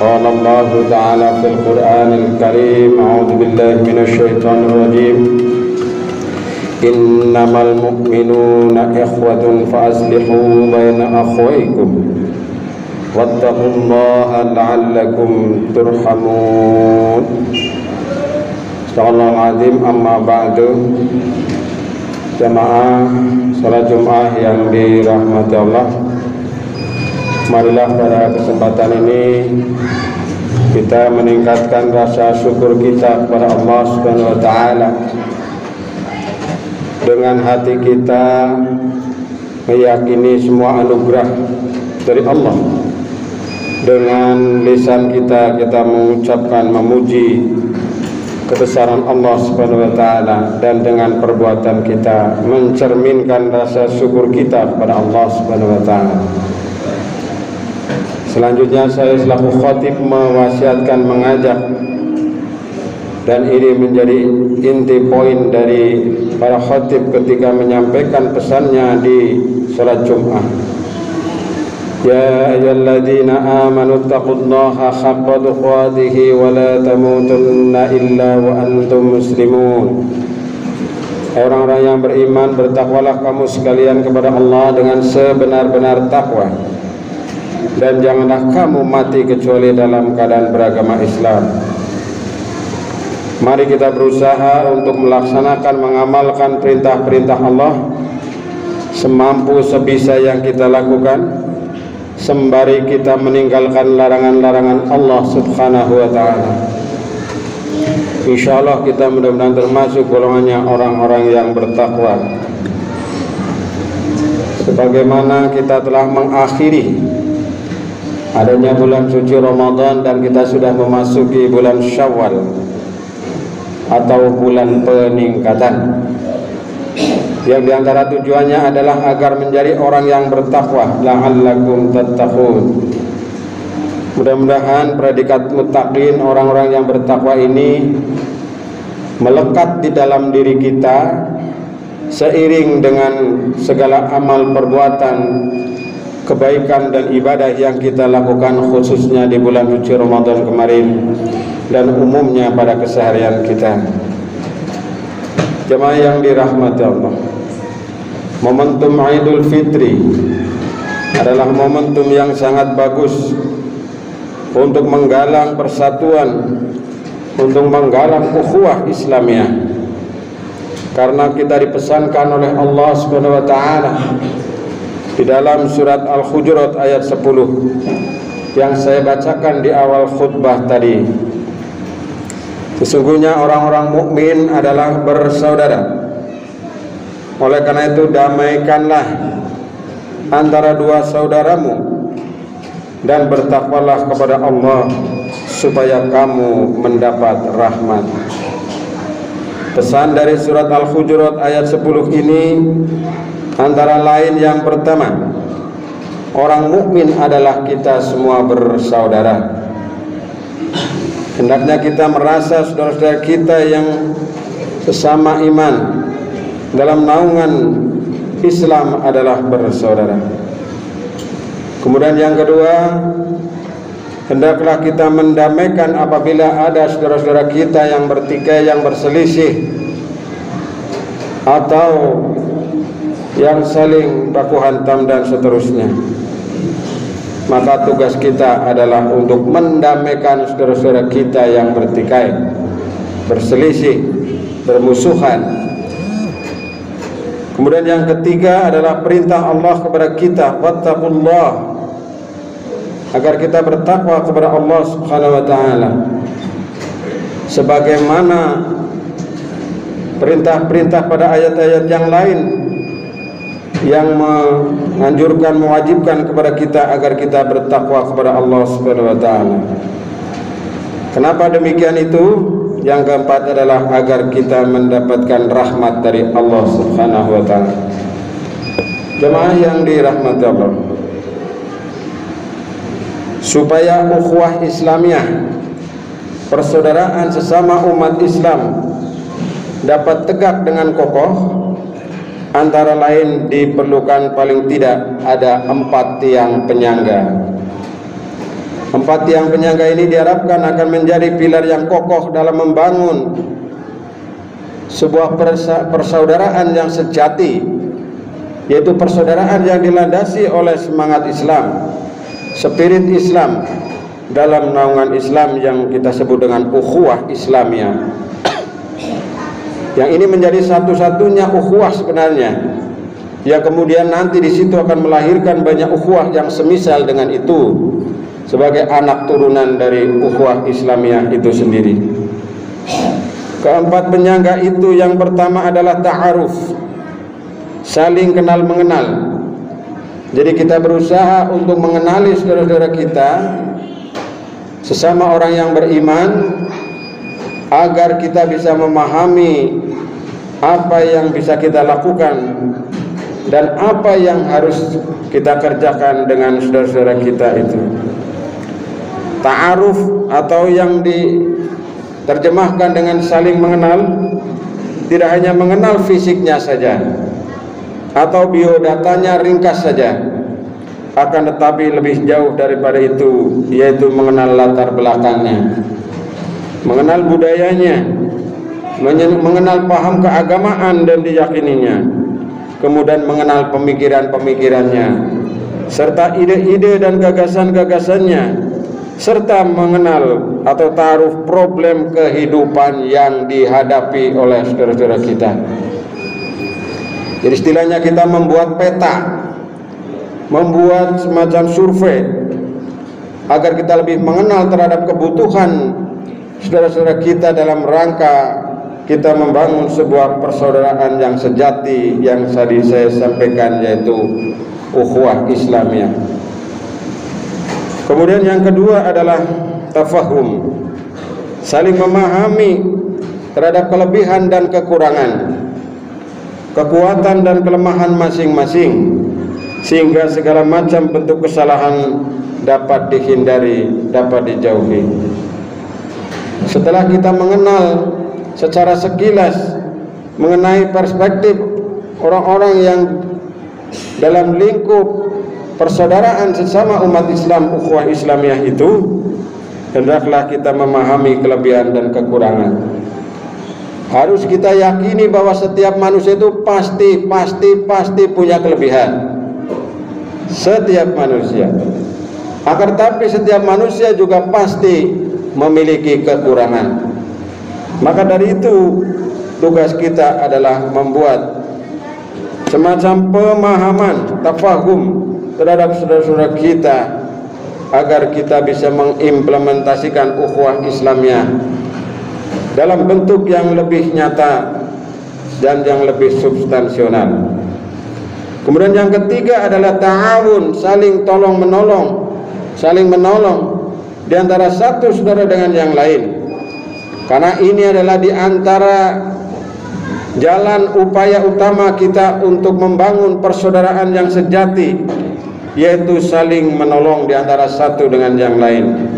قال الله تعالى في القرآن الكريم أعوذ بالله من الشيطان الرجيم إنما المؤمنون إخوة فأصلحوا بين أخويكم واتقوا الله لعلكم ترحمون. Astagfirullahal azim, amma ba'du. Jamaah salat Jumat yang dirahmati Allah, marilah pada kesempatan ini kita meningkatkan rasa syukur kita kepada Allah Subhanahu wa taala. Dengan hati kita meyakini semua anugerah dari Allah. Dengan lisan kita mengucapkan memuji kebesaran Allah Subhanahu wa taala, dan dengan perbuatan kita mencerminkan rasa syukur kita kepada Allah Subhanahu wa taala. Selanjutnya saya selaku khatib mewasiatkan, mengajak, dan ini menjadi inti poin dari para khatib ketika menyampaikan pesannya di salat Jumat. Ya ayyuhalladzina amanu taqullaha haqqa tuqatih wa la tamutunna illa wa antum muslimun. Orang-orang yang beriman, bertakwalah kamu sekalian kepada Allah dengan sebenar-benar takwa, dan janganlah kamu mati kecuali dalam keadaan beragama Islam. Mari kita berusaha untuk melaksanakan, mengamalkan perintah-perintah Allah semampu sebisa yang kita lakukan, sembari kita meninggalkan larangan-larangan Allah Subhanahu wa taala. Insyaallah kita mudah-mudahan termasuk golongannya orang-orang yang bertakwa. Sebagaimana kita telah mengakhiri adanya bulan suci Ramadan dan kita sudah memasuki bulan Syawal atau bulan peningkatan, yang diantara tujuannya adalah agar menjadi orang yang bertakwa, la'allakum tattaqun. Mudah-mudahan predikat muttaqin, orang-orang yang bertakwa ini melekat di dalam diri kita seiring dengan segala amal perbuatan kebaikan dan ibadah yang kita lakukan, khususnya di bulan suci Ramadan kemarin dan umumnya pada keseharian kita. Jemaah yang dirahmati Allah, momentum Idul Fitri adalah momentum yang sangat bagus untuk menggalang persatuan, untuk menggalang ukhuwah Islamiyah. Karena kita dipesankan oleh Allah Subhanahu wa taala di dalam surat Al-Hujurat ayat 10 yang saya bacakan di awal khutbah tadi. Sesungguhnya orang-orang mukmin adalah bersaudara. Oleh karena itu damaikanlah antara dua saudaramu dan bertakwalah kepada Allah supaya kamu mendapat rahmat. Pesan dari surat Al-Hujurat ayat 10 ini antara lain yang pertama, orang mukmin adalah kita semua bersaudara. Hendaknya kita merasa saudara-saudara kita yang sesama iman dalam naungan Islam adalah bersaudara. Kemudian yang kedua, hendaklah kita mendamaikan apabila ada saudara-saudara kita yang bertikai, yang berselisih, atau yang saling baku hantam dan seterusnya. Maka tugas kita adalah untuk mendamaikan saudara-saudara kita yang bertikai, berselisih, bermusuhan. Kemudian yang ketiga adalah perintah Allah kepada kita, wattaqullah, agar kita bertakwa kepada Allah Subhanahu wa taala. Sebagaimana perintah-perintah pada ayat-ayat yang lain yang menganjurkan, mewajibkan kepada kita agar kita bertakwa kepada Allah Subhanahu wa taala. Kenapa demikian itu? Yang keempat adalah agar kita mendapatkan rahmat dari Allah Subhanahu wa taala. Jemaah yang dirahmati Allah, supaya ukhuwah Islamiyah, persaudaraan sesama umat Islam dapat tegak dengan kokoh, antara lain diperlukan paling tidak ada 4 tiang penyangga. Empat tiang penyangga ini diharapkan akan menjadi pilar yang kokoh dalam membangun sebuah persaudaraan yang sejati, yaitu persaudaraan yang dilandasi oleh semangat Islam, spirit Islam dalam naungan Islam yang kita sebut dengan ukhuwah Islamiyah. Yang ini menjadi satu-satunya ukhuwah sebenarnya, yang kemudian nanti di situ akan melahirkan banyak ukhuwah yang semisal dengan itu sebagai anak turunan dari ukhuwah Islamiyah itu sendiri. Keempat penyangga itu, yang pertama adalah ta'aruf, saling kenal mengenal. Jadi kita berusaha untuk mengenali saudara-saudara kita, sesama orang yang beriman, agar kita bisa memahami apa yang bisa kita lakukan dan apa yang harus kita kerjakan dengan saudara-saudara kita itu. Ta'aruf atau yang diterjemahkan dengan saling mengenal, tidak hanya mengenal fisiknya saja atau biodatanya ringkas saja, akan tetapi lebih jauh daripada itu, yaitu mengenal latar belakangnya, mengenal budayanya, mengenal paham keagamaan dan diyakininya, kemudian mengenal pemikiran-pemikirannya serta ide-ide dan gagasan-gagasannya, serta mengenal atau ta'aruf problem kehidupan yang dihadapi oleh saudara-saudara kita. Jadi istilahnya kita membuat peta, membuat semacam survei agar kita lebih mengenal terhadap kebutuhan saudara-saudara kita dalam rangka kita membangun sebuah persaudaraan yang sejati yang tadi saya sampaikan, yaitu ukhuwah Islamiyah. Kemudian yang kedua adalah tafahum, saling memahami terhadap kelebihan dan kekurangan, kekuatan dan kelemahan masing-masing, sehingga segala macam bentuk kesalahan dapat dihindari, dapat dijauhi. Setelah kita mengenal secara sekilas mengenai perspektif orang-orang yang dalam lingkup persaudaraan sesama umat Islam, ukhuwah Islamiyah itu, hendaklah kita memahami kelebihan dan kekurangan. Harus kita yakini bahwa setiap manusia itu pasti punya kelebihan. Setiap manusia. Akan tetapi setiap manusia juga pasti memiliki kekurangan. Maka dari itu tugas kita adalah membuat semacam pemahaman, tafahum terhadap saudara-saudara kita, agar kita bisa mengimplementasikan ukhuwah Islamiyah dalam bentuk yang lebih nyata dan yang lebih substansional. Kemudian yang ketiga adalah ta'awun, saling tolong menolong, saling menolong di antara satu saudara dengan yang lain. Karena ini adalah di antara jalan upaya utama kita untuk membangun persaudaraan yang sejati, yaitu saling menolong di antara satu dengan yang lain.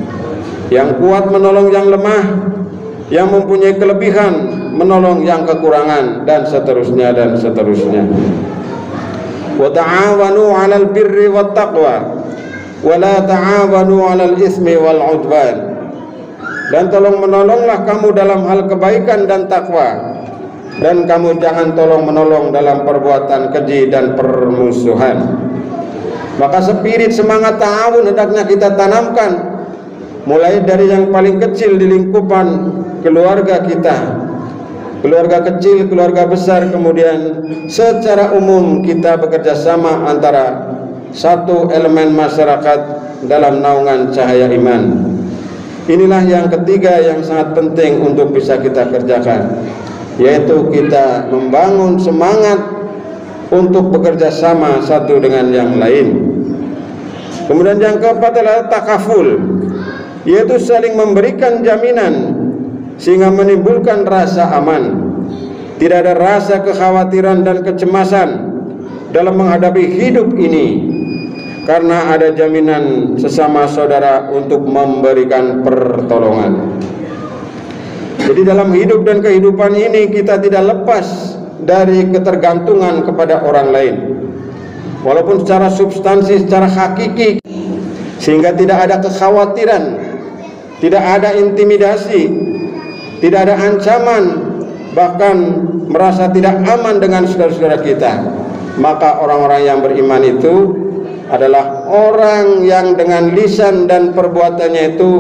Yang kuat menolong yang lemah, yang mempunyai kelebihan menolong yang kekurangan, dan seterusnya dan seterusnya. Wa ta'awanu 'alal birri wat taqwa wa la ta'awanu 'alal ismi wal 'udwan. Dan tolong menolonglah kamu dalam hal kebaikan dan takwa, dan kamu jangan tolong menolong dalam perbuatan keji dan permusuhan. Maka spirit semangat ta'awun hendaknya kita tanamkan mulai dari yang paling kecil di lingkupan keluarga kita, keluarga kecil, keluarga besar, kemudian secara umum kita bekerja sama antara satu elemen masyarakat dalam naungan cahaya iman. Inilah yang ketiga yang sangat penting untuk bisa kita kerjakan, yaitu kita membangun semangat untuk bekerja sama satu dengan yang lain. Kemudian yang keempat adalah takaful, yaitu saling memberikan jaminan sehingga menimbulkan rasa aman. Tidak ada rasa kekhawatiran dan kecemasan dalam menghadapi hidup ini, karena ada jaminan sesama saudara untuk memberikan pertolongan. Jadi dalam hidup dan kehidupan ini kita tidak lepas dari ketergantungan kepada orang lain. Walaupun secara substansi, secara hakiki, sehingga tidak ada kekhawatiran, tidak ada intimidasi, tidak ada ancaman, bahkan merasa tidak aman dengan saudara-saudara kita. Maka orang-orang yang beriman itu adalah orang yang dengan lisan dan perbuatannya itu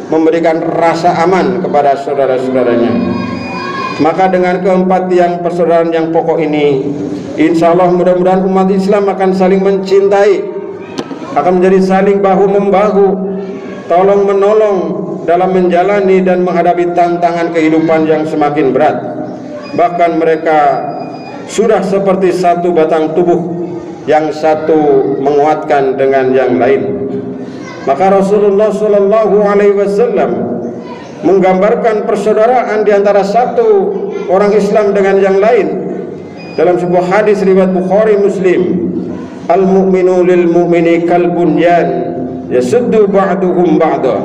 memberikan rasa aman kepada saudara-saudaranya. Maka dengan keempat yang persaudaraan yang pokok ini, insya Allah mudah-mudahan umat Islam akan saling mencintai, akan menjadi saling bahu-membahu, tolong-menolong dalam menjalani dan menghadapi tantangan kehidupan yang semakin berat. Bahkan mereka sudah seperti satu batang tubuh, yang satu menguatkan dengan yang lain. Maka Rasulullah SAW menggambarkan persaudaraan di antara satu orang Islam dengan yang lain dalam sebuah hadis riwayat Bukhari Muslim. Al-mu'minu lil mu'mini kal bunyan yasuddu ba'duhum ba'da.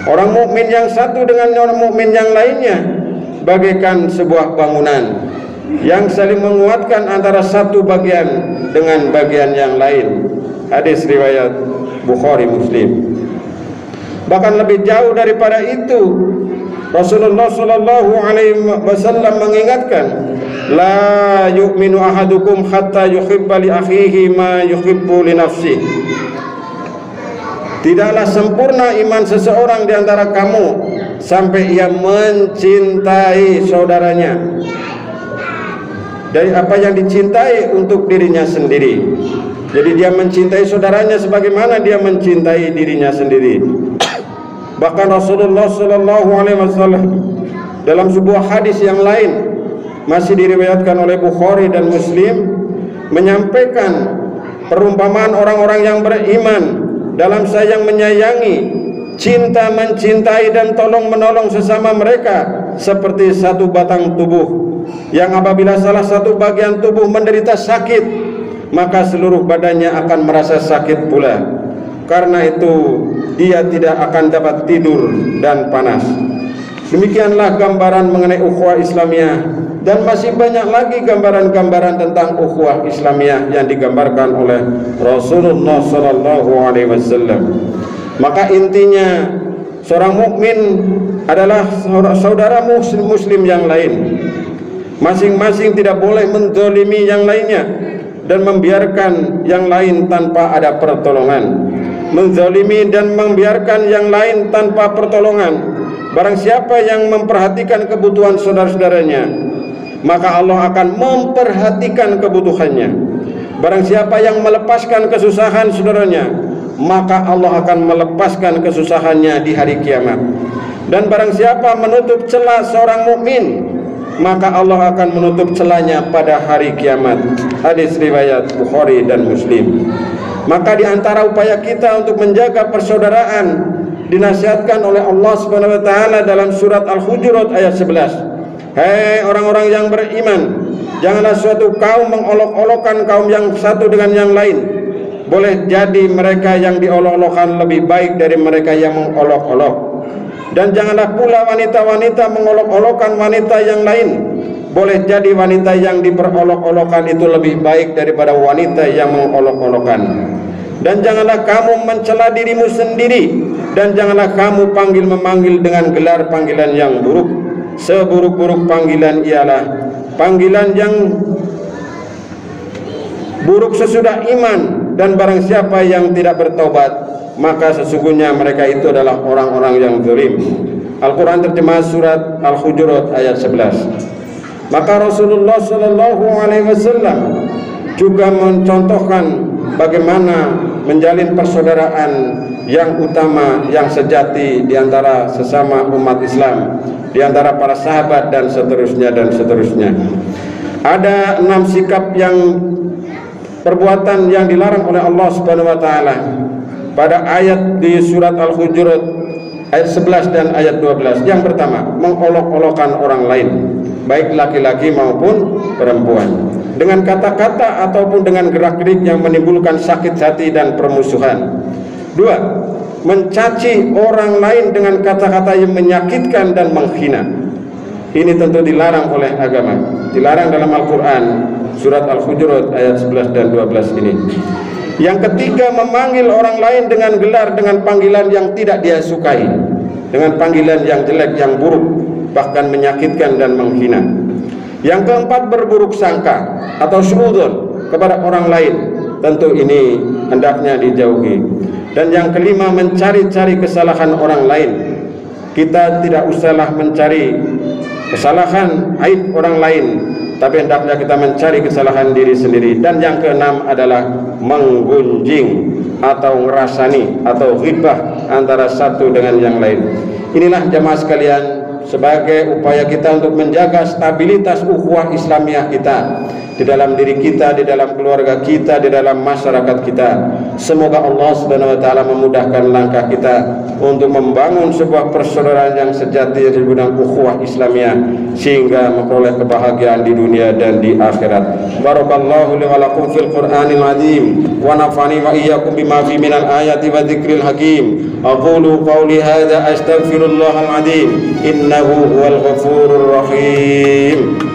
Orang mukmin yang satu dengan orang mukmin yang lainnya bagaikan sebuah bangunan yang saling menguatkan antara satu bagian dengan bagian yang lain. Hadis riwayat Bukhari Muslim. Bahkan lebih jauh daripada itu, Rasulullah SAW mengingatkan, la yu'minu ahadukum hatta yuhibba li akhihi ma yuhibbu li nafsihi. Tidaklah sempurna iman seseorang di antara kamu sampai ia mencintai saudaranya dari apa yang dicintai untuk dirinya sendiri. Jadi dia mencintai saudaranya sebagaimana dia mencintai dirinya sendiri. Bahkan Rasulullah SAW dalam sebuah hadis yang lain, masih diriwayatkan oleh Bukhari dan Muslim, menyampaikan perumpamaan orang-orang yang beriman dalam sayang menyayangi, cinta mencintai dan tolong menolong sesama mereka seperti satu batang tubuh yang apabila salah satu bagian tubuh menderita sakit, maka seluruh badannya akan merasa sakit pula. Karena itu dia tidak akan dapat tidur dan panas. Demikianlah gambaran mengenai ukhuwah Islamiyah, dan masih banyak lagi gambaran-gambaran tentang ukhuwah Islamiyah yang digambarkan oleh Rasulullah SAW. Maka intinya, seorang mukmin adalah saudara muslim yang lain. Masing-masing tidak boleh menzalimi yang lainnya dan membiarkan yang lain tanpa ada pertolongan. Menzalimi dan membiarkan yang lain tanpa pertolongan. Barang siapa yang memperhatikan kebutuhan saudara-saudaranya, maka Allah akan memperhatikan kebutuhannya. Barang siapa yang melepaskan kesusahan saudaranya, maka Allah akan melepaskan kesusahannya di hari kiamat. Dan barang siapa menutup celah seorang mukmin, maka Allah akan menutup celahnya pada hari kiamat. Hadis riwayat Bukhari dan Muslim. Maka di antara upaya kita untuk menjaga persaudaraan dinasihatkan oleh Allah Subhanahu wa taala dalam surat Al-Hujurat ayat 11. Hei orang-orang yang beriman, janganlah suatu kaum mengolok-olokkan kaum yang satu dengan yang lain. Boleh jadi mereka yang diolok-olokkan lebih baik dari mereka yang mengolok-olok. Dan janganlah pula wanita-wanita mengolok-olokkan wanita yang lain. Boleh jadi wanita yang diperolok-olokkan itu lebih baik daripada wanita yang mengolok-olokkan. Dan janganlah kamu mencela dirimu sendiri, dan janganlah kamu memanggil dengan gelar panggilan yang buruk. Seburuk-buruk panggilan ialah panggilan yang buruk sesudah iman. Dan barang siapa yang tidak bertobat, maka sesungguhnya mereka itu adalah orang-orang yang zalim. Al-Quran terjemah surat Al-Hujurat ayat 11. Maka Rasulullah SAW juga mencontohkan bagaimana menjalin persaudaraan yang utama, yang sejati di antara sesama umat Islam, di antara para sahabat dan seterusnya dan seterusnya. Ada 6 sikap yang perbuatan yang dilarang oleh Allah Subhanahu wa taala pada ayat di surat Al-Hujurat ayat 11 dan ayat 12. Yang pertama, mengolok-olokkan orang lain, baik laki-laki maupun perempuan, dengan kata-kata ataupun dengan gerak-gerik yang menimbulkan sakit hati dan permusuhan. 2. Mencaci orang lain dengan kata-kata yang menyakitkan dan menghina. Ini tentu dilarang oleh agama, dilarang dalam Al-Quran surat Al-Hujurat ayat 11 dan 12 ini. Yang ketiga, memanggil orang lain dengan gelar, dengan panggilan yang tidak dia sukai, dengan panggilan yang jelek, yang buruk, bahkan menyakitkan dan menghina. Yang keempat, berburuk sangka atau suudzon kepada orang lain. Tentu ini hendaknya dijauhi. Dan yang kelima, mencari-cari kesalahan orang lain. Kita tidak usahlah mencari kesalahan, aib orang lain, tapi hendaknya kita mencari kesalahan diri sendiri. Dan yang keenam adalah menggunjing atau ngerasani atau ghibah antara satu dengan yang lain. Inilah jamaah sekalian, sebagai upaya kita untuk menjaga stabilitas ukhuwah Islamiyah kita di dalam diri kita, di dalam keluarga kita, di dalam masyarakat kita. Semoga Allah Subhanahu wa taala memudahkan langkah kita untuk membangun sebuah persaudaraan yang sejati di bidang ukhuwah Islamiyah sehingga memperoleh kebahagiaan di dunia dan di akhirat. Barakallahu li wa lakum fil Qur'anil azim wa nafa'ani wa iyyakum bima fi minal ayati wa dzikril hakim. Aqulu qawli hadza astaghfirullahal azim innahu huwal ghafurur rahim.